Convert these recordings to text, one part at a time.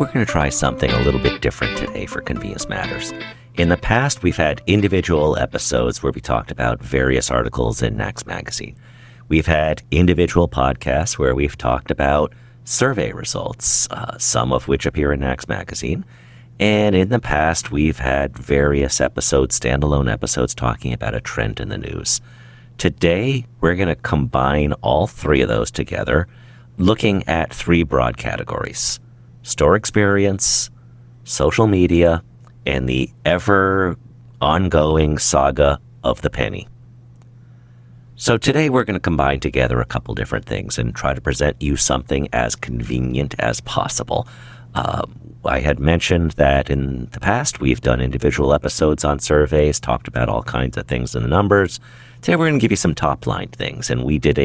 we're going to try something a little bit different today for Convenience Matters. In the past, we've had individual episodes where we talked about various articles in Nax Magazine. We've had individual podcasts where we've talked about survey results, some of which appear in Nax Magazine. And in the past, we've had various episodes, standalone episodes, talking about a trend in the news. Today, we're going to combine all three of those together, looking at three broad categories: store experience, social media, and the ever ongoing saga of the penny. So today we're going to combine together a couple different things and try to present you something as convenient as possible. I had mentioned that in the past we've done individual episodes on surveys, talked about all kinds of things in the numbers. Today we're going to give you some top-line things, and we did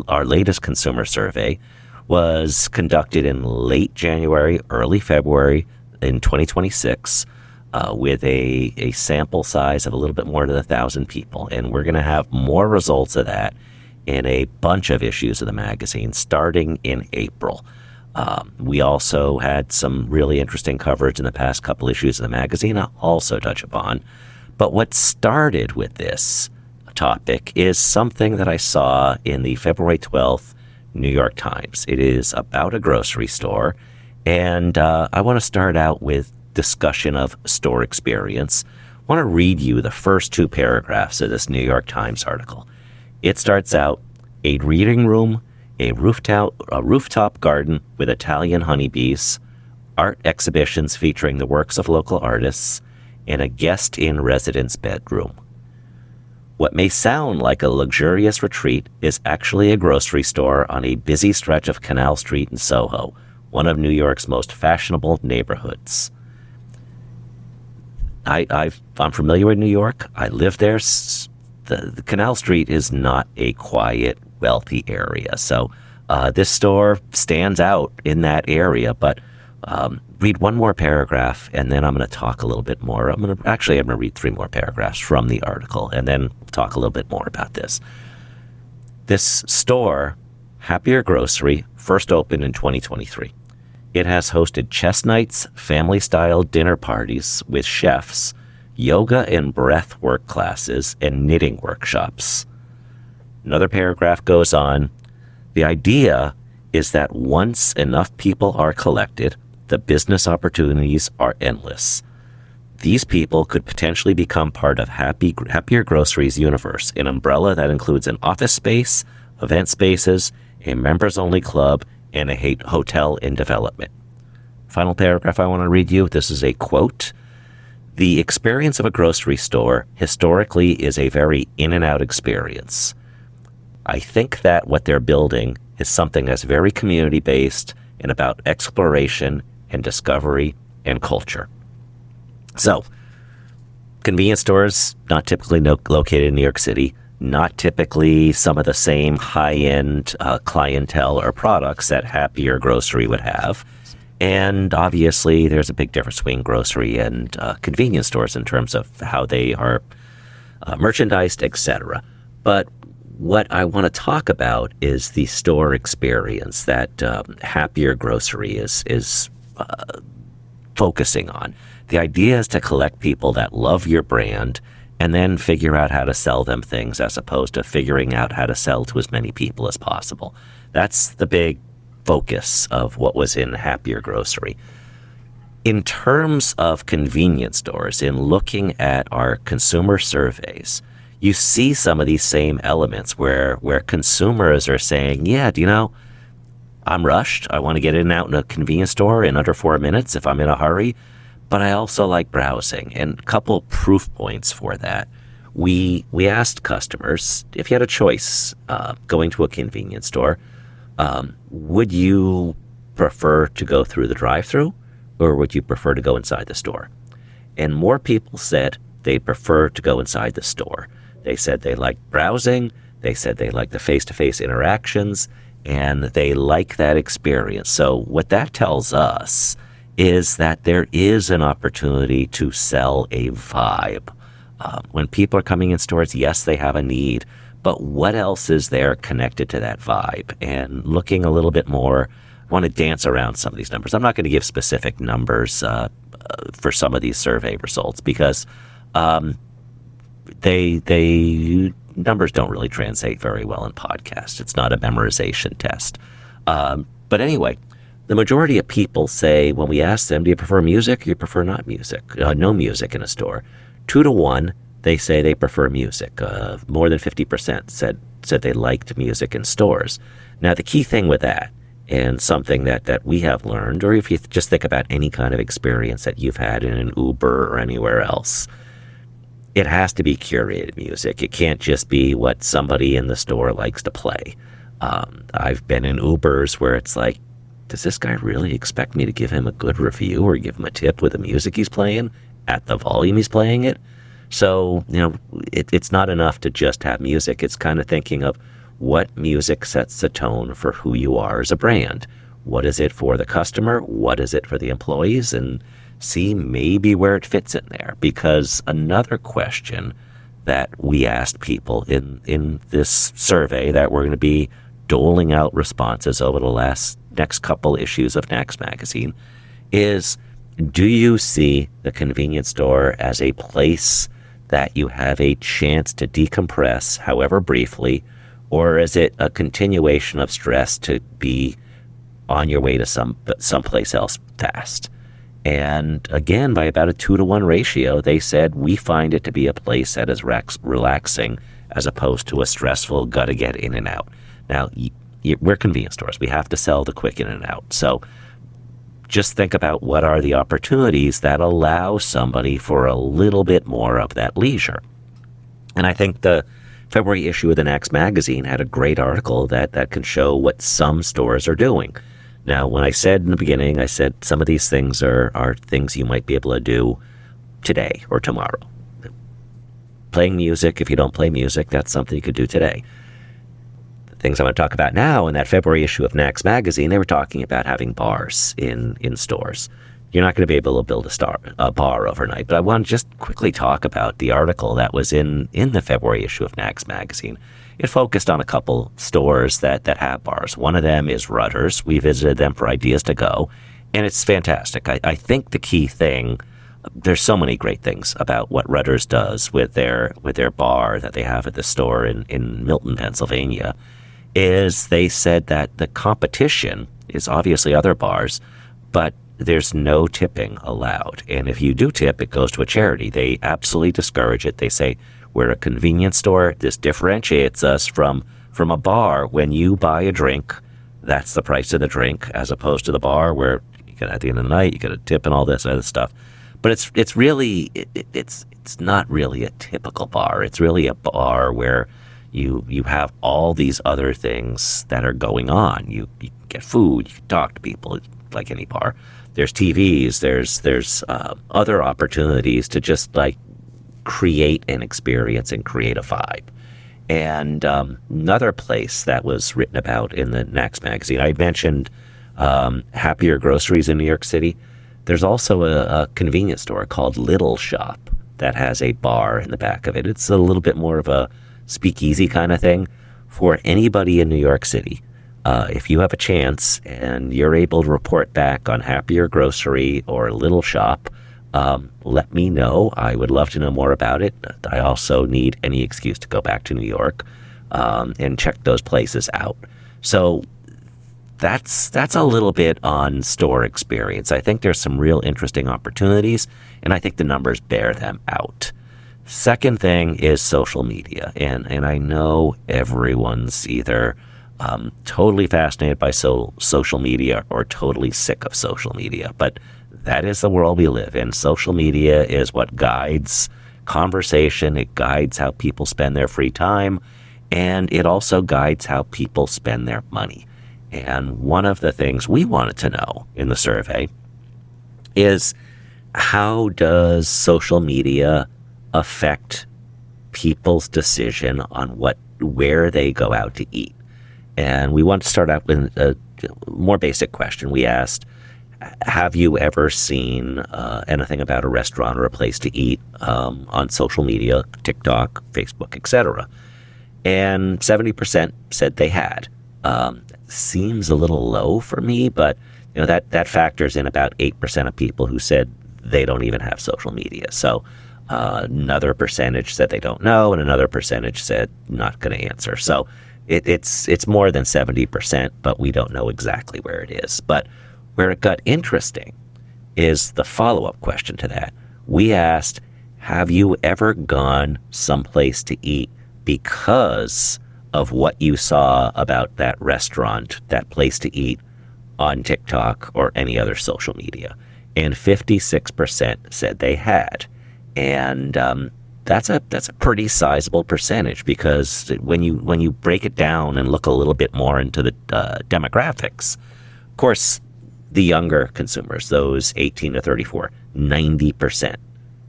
our latest consumer survey was conducted in late January, early February in 2026 with a sample size of a little bit more than 1,000 people, and we're going to have more results of that in a bunch of issues of the magazine starting in April. We also had some really interesting coverage in the past couple issues of the magazine I'll also touch upon. But what started with this topic is something that I saw in the February 12th New York Times. It is about a grocery store, and I want to start out with discussion of store experience. I want to read you the first two paragraphs of this New York Times article. It starts out, a reading room, a rooftop garden with Italian honeybees, art exhibitions featuring the works of local artists, and a guest-in-residence bedroom. What may sound like a luxurious retreat is actually a grocery store on a busy stretch of Canal Street in Soho, one of New York's most fashionable neighborhoods. I'm familiar with New York. I live there. The Canal Street is not a quiet, wealthy area. So this store stands out in that area. But read one more paragraph, and then I'm going to talk a little bit more. I'm going to read three more paragraphs from the article, and then talk a little bit more about this. This store, Happier Grocery, first opened in 2023. It has hosted chess nights, family-style dinner parties with chefs, yoga and breath work classes, and knitting workshops. Another paragraph goes on. The idea is that once enough people are collected, the business opportunities are endless. These people could potentially become part of Happier Grocery's universe, an umbrella that includes an office space, event spaces, a members-only club, and a hotel in development. Final paragraph I want to read you. This is a quote. The experience of a grocery store historically is a very in-and-out experience. I think that what they're building is something that's very community-based and about exploration and discovery and culture. So, convenience stores, not typically located in New York City, not typically some of the same high-end clientele or products that Happier Grocery would have. And obviously, there's a big difference between grocery and convenience stores in terms of how they are merchandised, etc. But what I want to talk about is the store experience that Happier Grocery is focusing on. The idea is to collect people that love your brand and then figure out how to sell them things as opposed to figuring out how to sell to as many people as possible. That's the big focus of what was in Happier Grocery. In terms of convenience stores, in looking at our consumer surveys, you see some of these same elements where consumers are saying, yeah, I'm rushed. I want to get in and out in a convenience store in under 4 minutes if I'm in a hurry. But I also like browsing, and a couple proof points for that. We asked customers, if you had a choice going to a convenience store, would you prefer to go through the drive-thru, or would you prefer to go inside the store? And more people said they prefer to go inside the store. They said they like browsing, they said they like the face-to-face interactions, and they like that experience. So what that tells us is that there is an opportunity to sell a vibe. When people are coming in stores, yes, they have a need, but what else is there connected to that vibe? And looking a little bit more want to dance around some of these numbers. I'm not going to give specific numbers for some of these survey results because they numbers don't really translate very well in podcasts. It's not a memorization test. But anyway, the majority of people say when we ask them, do you prefer music or you prefer not music? No music in a store. 2 to 1, they say they prefer music. More than 50% said they liked music in stores. Now, the key thing with that, and something that we have learned, or if you just think about any kind of experience that you've had in an Uber or anywhere else, it has to be curated music. It can't just be what somebody in the store likes to play. I've been in Ubers where it's like, does this guy really expect me to give him a good review or give him a tip with the music he's playing at the volume he's playing it? So, it's not enough to just have music. It's kind of thinking of what music sets the tone for who you are as a brand. What is it for the customer? What is it for the employees? And see maybe where it fits in there. Because another question that we asked people in this survey that we're going to be doling out responses over the next couple issues of Knacks Magazine is, do you see the convenience store as a place that you have a chance to decompress, however briefly, or is it a continuation of stress to be on your way to someplace else fast? And again, by about a 2 to 1 ratio, they said we find it to be a place that is relaxing as opposed to a stressful, gotta get in and out. Now, we're convenience stores. We have to sell the quick in and out. So just think about what are the opportunities that allow somebody for a little bit more of that leisure. And I think the February issue of the Knacks Magazine had a great article that can show what some stores are doing. Now, when I said in the beginning, I said some of these things are things you might be able to do today or tomorrow. Playing music, if you don't play music, that's something you could do today. The things I'm going to talk about now, in that February issue of Knacks Magazine, they were talking about having bars in stores. You're not going to be able to build a bar overnight, but I want to just quickly talk about the article that was in the February issue of Knacks Magazine. It focused on a couple stores that have bars. One of them is Rutter's. We visited them for Ideas to Go, and it's fantastic. I think the key thing, there's so many great things about what Rutter's does with their bar that they have at the store in Milton, Pennsylvania, is they said that the competition is obviously other bars, but there's no tipping allowed. And if you do tip, it goes to a charity. They absolutely discourage it. They say, we're a convenience store. This differentiates us from a bar. When you buy a drink, that's the price of the drink, as opposed to the bar where at the end of the night, you get a tip and all this other stuff. But it's really, it's not really a typical bar. It's really a bar where you have all these other things that are going on. You get food, you can talk to people, like any bar. There's TVs, there's other opportunities to just like create an experience and create a vibe. And another place that was written about in the Knacks Magazine, I mentioned Happier Groceries in New York City. There's also a convenience store called Little Shop that has a bar in the back of it. It's a little bit more of a speakeasy kind of thing. For anybody in New York City, if you have a chance and you're able to report back on Happier Grocery or Little Shop, let me know. I would love to know more about it. I also need any excuse to go back to New York and check those places out. So that's a little bit on store experience. I think there's some real interesting opportunities, and I think the numbers bear them out. Second thing is social media, and I know everyone's either totally fascinated by social media or totally sick of social media, but that is the world we live in. Social media is what guides conversation. It guides how people spend their free time, and it also guides how people spend their money. And one of the things we wanted to know in the survey is, how does social media affect people's decision on where they go out to eat? And we want to start out with a more basic question. We asked, have you ever seen anything about a restaurant or a place to eat on social media, TikTok, Facebook, etc.? And 70% said they had. seems a little low for me, but that factors in about 8% of people who said they don't even have social media. So another percentage said they don't know, and another percentage said not going to answer. So it's more than 70%, but we don't know exactly where it is. But where it got interesting is the follow-up question to that. We asked, have you ever gone someplace to eat because of what you saw about that restaurant, that place to eat, on TikTok or any other social media? And 56% said they had. And that's a pretty sizable percentage, because when you break it down and look a little bit more into the demographics, of course, the younger consumers, those 18 to 34, 90%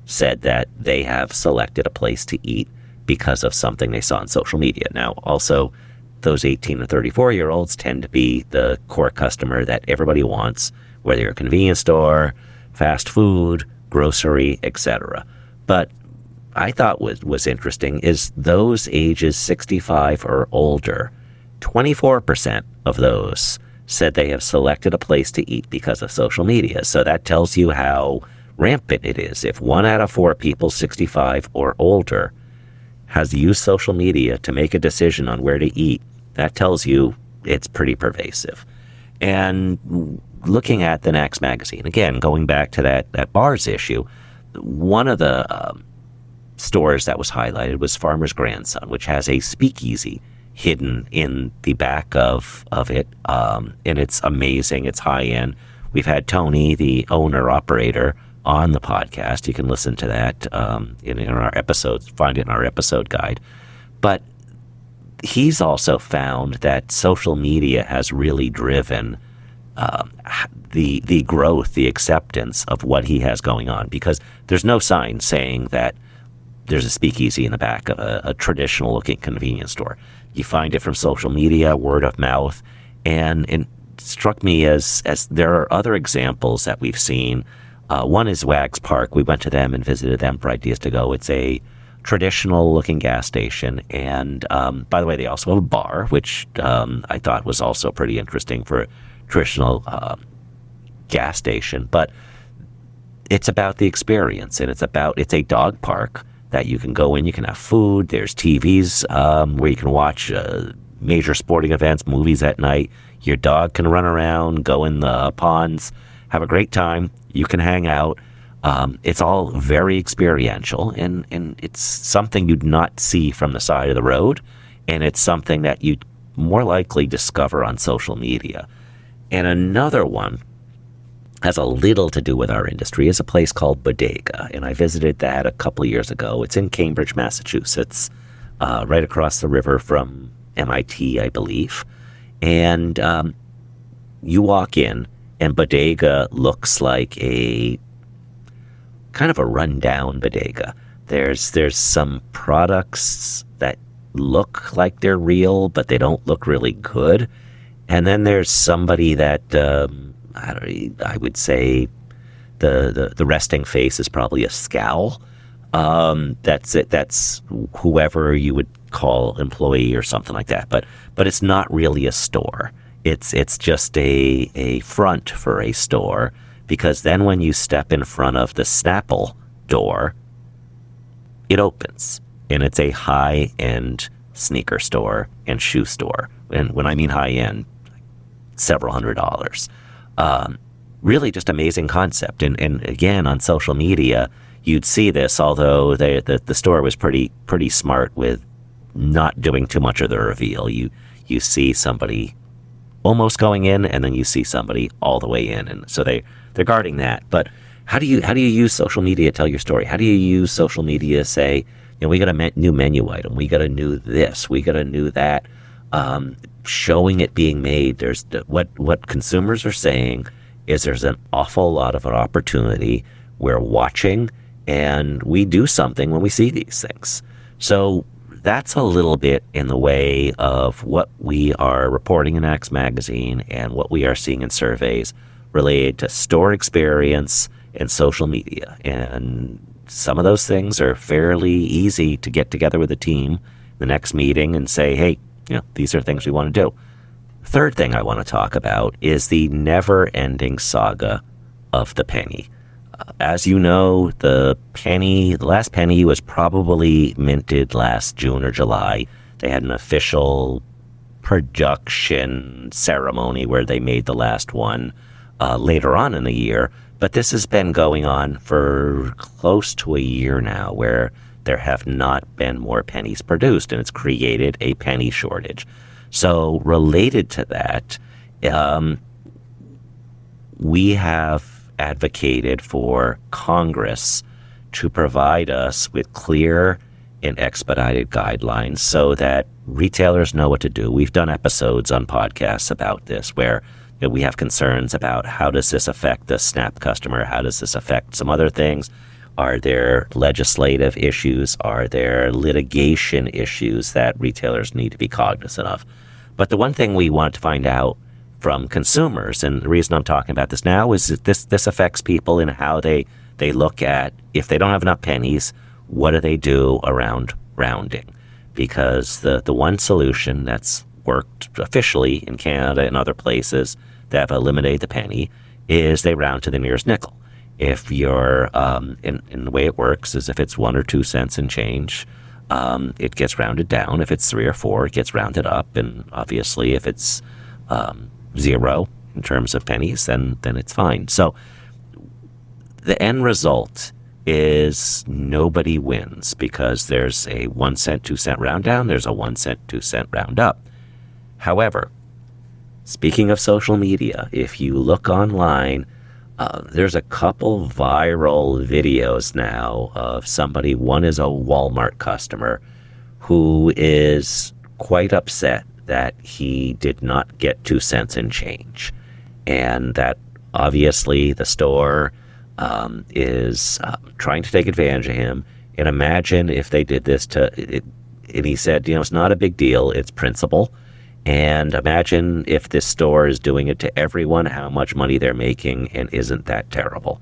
said that they have selected a place to eat because of something they saw on social media. Now, also, those 18 to 34-year-olds tend to be the core customer that everybody wants, whether you're a convenience store, fast food, grocery, etc. But I thought was interesting is those ages 65 or older, 24% of those said they have selected a place to eat because of social media. So that tells you how rampant it is. If 1 out of 4 people 65 or older has used social media to make a decision on where to eat, that tells you it's pretty pervasive. And looking at the Next magazine, again, going back to that bars issue, one of the stores that was highlighted was Farmer's Grandson, which has a speakeasy hidden in the back of it. And it's amazing. It's high end. We've had Tony, the owner operator, on the podcast. You can listen to that in our episodes, find it in our episode guide. But he's also found that social media has really driven the growth, the acceptance of what he has going on, because there's no sign saying that there's a speakeasy in the back of a traditional looking convenience store. You find it from social media, word of mouth, and it struck me as there are other examples that we've seen. One is Wags Park. We went to them and visited them for Ideas to Go. It's a traditional looking gas station. And by the way, they also have a bar, which I thought was also pretty interesting for a traditional gas station. But it's about the experience, and it's a dog park that you can go in. You can have food. There's TVs where you can watch major sporting events, movies at night. Your dog can run around, go in the ponds, have a great time. You can hang out. It's all very experiential, and it's something you'd not see from the side of the road, and it's something that you'd more likely discover on social media. And another one has a little to do with our industry is a place called Bodega, and I visited that a couple of years ago. It's in Cambridge, Massachusetts, right across the river from MIT, I believe. And you walk in, and Bodega looks like a kind of a rundown bodega. There's some products that look like they're real, but they don't look really good. And then there's somebody that I would say the resting face is probably a scowl. That's it. That's whoever you would call employee or something like that. But it's not really a store. It's just a front for a store, because then when you step in front of the Snapple door, it opens, and it's a high-end sneaker store and shoe store. And when I mean high-end, several $100s. Really just amazing concept. And again, on social media, you'd see this, although the store was pretty smart with not doing too much of the reveal. You see somebody almost going in, and then you see somebody all the way in, and so they're guarding that. But how do you use social media to tell your story? How do you use social media to say, we got a new menu item, we got a new this, we got a new that, showing it being made? There's what consumers are saying is there's an awful lot of an opportunity. We're watching, and we do something when we see these things. So that's a little bit in the way of what we are reporting in Axe Magazine and what we are seeing in surveys related to store experience and social media. And some of those things are fairly easy to get together with the team the next meeting and say, hey, these are things we want to do. Third thing I want to talk about is the never-ending saga of the penny. As you know, the last penny was probably minted last June or July. They had an official production ceremony where they made the last one later on in the year. But this has been going on for close to a year now, where there have not been more pennies produced, and it's created a penny shortage. So related to that, we have advocated for Congress to provide us with clear and expedited guidelines so that retailers know what to do. We've done episodes on podcasts about this where we have concerns about how does this affect the SNAP customer? How does this affect some other things? Are there legislative issues? Are there litigation issues that retailers need to be cognizant of? But the one thing we want to find out from consumers, and the reason I'm talking about this now, is that this affects people in how they look at, if they don't have enough pennies, what do they do around rounding? Because the one solution that's worked officially in Canada and other places that have eliminated the penny is they round to the nearest nickel. If you're, in the way it works is if it's 1 or 2 cents and change, it gets rounded down. If it's 3 or 4, it gets rounded up. And obviously if it's 0 in terms of pennies, then it's fine. So the end result is nobody wins, because there's a 1 cent, 2 cent round down, there's a 1 cent, 2 cent round up. However, speaking of social media, if you look online, there's a couple viral videos now of somebody. One is a Walmart customer who is quite upset that he did not get 2 cents in change, and that obviously the store is trying to take advantage of him. And imagine if they did this to it. And he said, it's not a big deal, it's principle. And imagine if this store is doing it to everyone, how much money they're making, and isn't that terrible?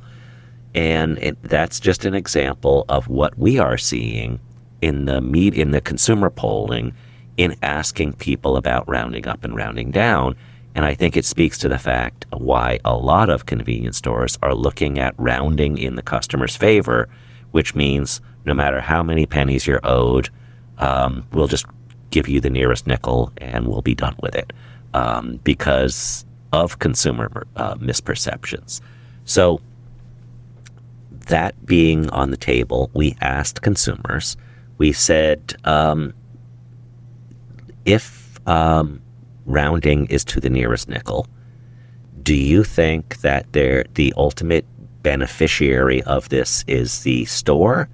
And that's just an example of what we are seeing in the consumer polling, in asking people about rounding up and rounding down. And I think it speaks to the fact why a lot of convenience stores are looking at rounding in the customer's favor, which means no matter how many pennies you're owed, we'll just give you the nearest nickel and we'll be done with it, because of consumer misperceptions. So that being on the table, we asked consumers, we said, if rounding is to the nearest nickel, do you think that the ultimate beneficiary of this is the store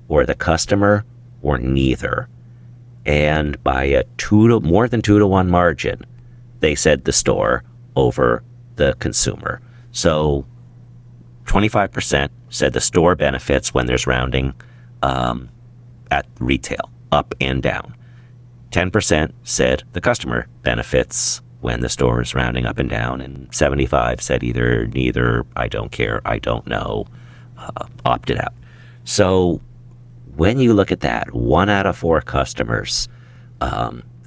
or the customer or neither? And by a more than 2 to 1 margin, they said the store over the consumer. So 25% said the store benefits when there's rounding at retail, up and down. 10% said the customer benefits when the store is rounding up and down, and 75 said either, neither, I don't care, I don't know, opted out. So when you look at that, 1 out of 4 customers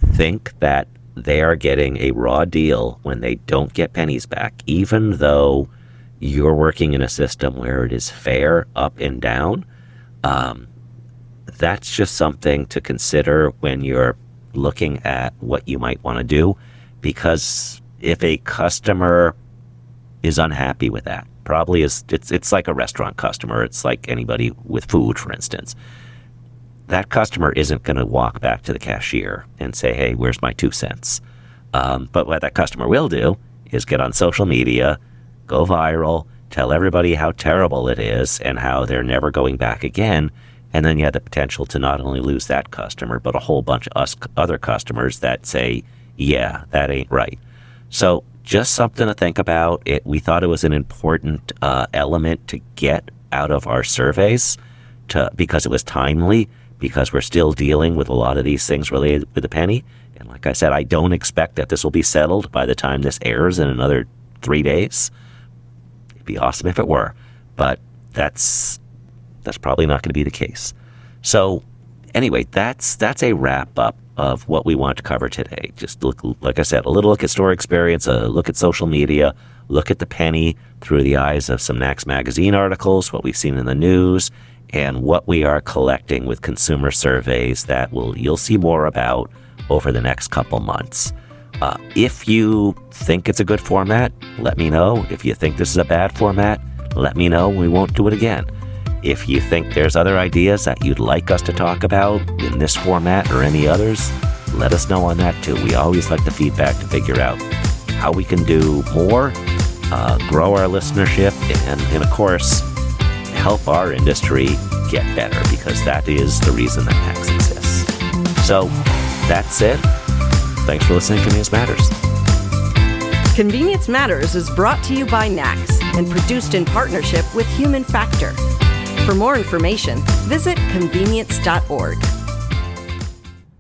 think that they are getting a raw deal when they don't get pennies back, even though you're working in a system where it is fair up and down. That's just something to consider when you're looking at what you might want to do, because if a customer is unhappy with that, probably it's like a restaurant customer, it's like anybody with food, for instance. That customer isn't going to walk back to the cashier and say, hey, where's my 2 cents? But what that customer will do is get on social media, go viral, tell everybody how terrible it is and how they're never going back again. And then you have the potential to not only lose that customer, but a whole bunch of other customers that say, yeah, that ain't right. So just something to think about. We thought it was an important element to get out of our surveys because it was timely, because we're still dealing with a lot of these things related with the penny. And like I said, I don't expect that this will be settled by the time this airs in another 3 days. It'd be awesome if it were, but that's probably not going to be the case. So anyway, that's a wrap up of what we want to cover today. Just look, like I said, a little look at store experience, a look at social media, look at the penny through the eyes of some NACS magazine articles, what we've seen in the news, and what we are collecting with consumer surveys that you'll see more about over the next couple months. If you think it's a good format, let me know. If you think this is a bad format, let me know. We won't do it again. If you think there's other ideas that you'd like us to talk about in this format or any others, let us know on that too. We always like the feedback to figure out how we can do more, grow our listenership, and of course, help our industry get better, because that is the reason that NACS exists. So that's it. Thanks for listening to Convenience Matters. Convenience Matters is brought to you by NACS and produced in partnership with Human Factor. For more information, visit convenience.org.